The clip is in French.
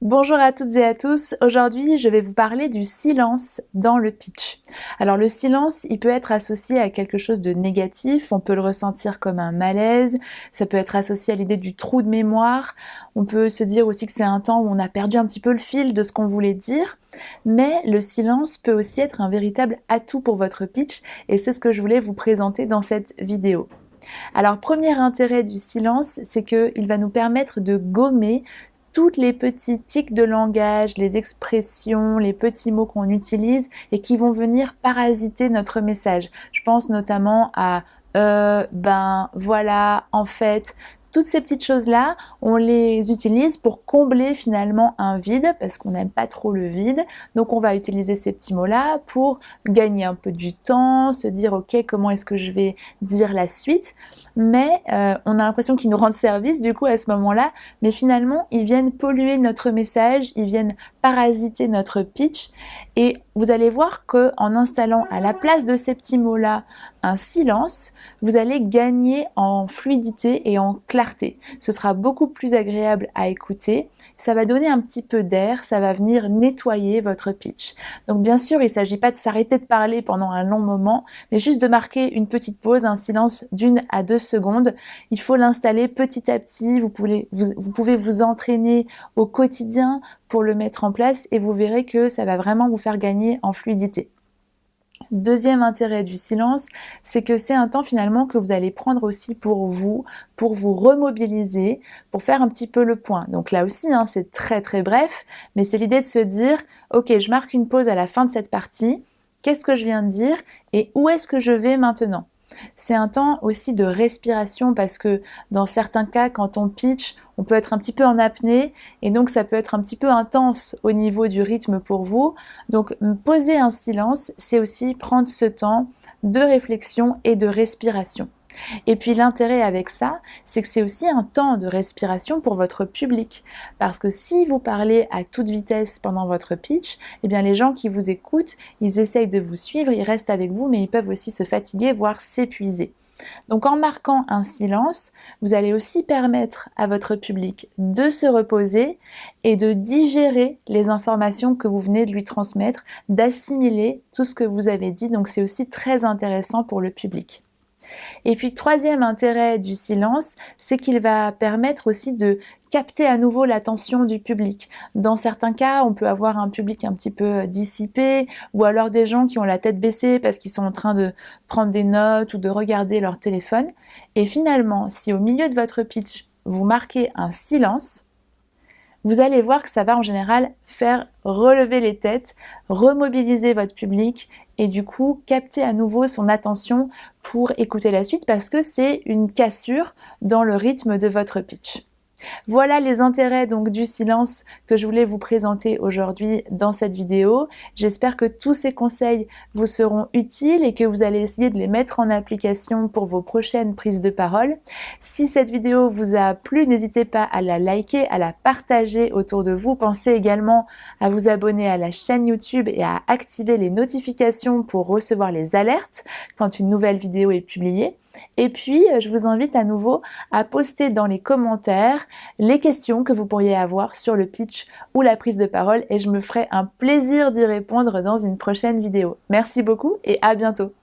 Bonjour à toutes et à tous. Aujourd'hui, je vais vous parler du silence dans le pitch. Alors, le silence, il peut être associé à quelque chose de négatif. On peut le ressentir comme un malaise. Ça peut être associé à l'idée du trou de mémoire. On peut se dire aussi que c'est un temps où on a perdu un petit peu le fil de ce qu'on voulait dire. Mais le silence peut aussi être un véritable atout pour votre pitch et c'est ce que je voulais vous présenter dans cette vidéo. Alors, premier intérêt du silence, c'est qu'il va nous permettre de gommer toutes les petits tics de langage, les expressions, les petits mots qu'on utilise et qui vont venir parasiter notre message. Je pense notamment à ben, voilà, en fait. Toutes ces petites choses-là, on les utilise pour combler finalement un vide parce qu'on n'aime pas trop le vide. Donc on va utiliser ces petits mots-là pour gagner un peu du temps, se dire ok, comment est-ce que je vais dire la suite. Mais on a l'impression qu'ils nous rendent service du coup à ce moment-là, mais finalement ils viennent polluer notre message, ils viennent parasiter notre pitch et vous allez voir que en installant à la place de ces petits mots-là un silence, vous allez gagner en fluidité et en clarté. Ce sera beaucoup plus agréable à écouter, ça va donner un petit peu d'air, ça va venir nettoyer votre pitch. Donc bien sûr, il ne s'agit pas de s'arrêter de parler pendant un long moment, mais juste de marquer une petite pause, un silence d'1 à 2 secondes. Il faut l'installer petit à petit, vous pouvez vous entraîner au quotidien pour le mettre en place et vous verrez que ça va vraiment vous faire gagner en fluidité. Deuxième intérêt du silence, c'est que c'est un temps finalement que vous allez prendre aussi pour vous remobiliser, pour faire un petit peu le point. Donc là aussi, hein, c'est très très bref, mais c'est l'idée de se dire, ok, je marque une pause à la fin de cette partie, qu'est-ce que je viens de dire et où est-ce que je vais maintenant? C'est un temps aussi de respiration parce que dans certains cas, quand on pitch, on peut être un petit peu en apnée et donc ça peut être un petit peu intense au niveau du rythme pour vous. Donc poser un silence, c'est aussi prendre ce temps de réflexion et de respiration. Et puis l'intérêt avec ça, c'est que c'est aussi un temps de respiration pour votre public. Parce que si vous parlez à toute vitesse pendant votre pitch, eh bien les gens qui vous écoutent, ils essayent de vous suivre, ils restent avec vous, mais ils peuvent aussi se fatiguer, voire s'épuiser. Donc en marquant un silence, vous allez aussi permettre à votre public de se reposer et de digérer les informations que vous venez de lui transmettre, d'assimiler tout ce que vous avez dit. Donc c'est aussi très intéressant pour le public. Et puis, troisième intérêt du silence, c'est qu'il va permettre aussi de capter à nouveau l'attention du public. Dans certains cas, on peut avoir un public un petit peu dissipé ou alors des gens qui ont la tête baissée parce qu'ils sont en train de prendre des notes ou de regarder leur téléphone. Et finalement, si au milieu de votre pitch, vous marquez un silence, vous allez voir que ça va en général faire relever les têtes, remobiliser votre public et du coup capter à nouveau son attention pour écouter la suite parce que c'est une cassure dans le rythme de votre pitch. Voilà les intérêts donc du silence que je voulais vous présenter aujourd'hui dans cette vidéo. J'espère que tous ces conseils vous seront utiles et que vous allez essayer de les mettre en application pour vos prochaines prises de parole. Si cette vidéo vous a plu, n'hésitez pas à la liker, à la partager autour de vous. Pensez également à vous abonner à la chaîne YouTube et à activer les notifications pour recevoir les alertes quand une nouvelle vidéo est publiée. Et puis, je vous invite à nouveau à poster dans les commentaires les questions que vous pourriez avoir sur le pitch ou la prise de parole et je me ferai un plaisir d'y répondre dans une prochaine vidéo. Merci beaucoup et à bientôt.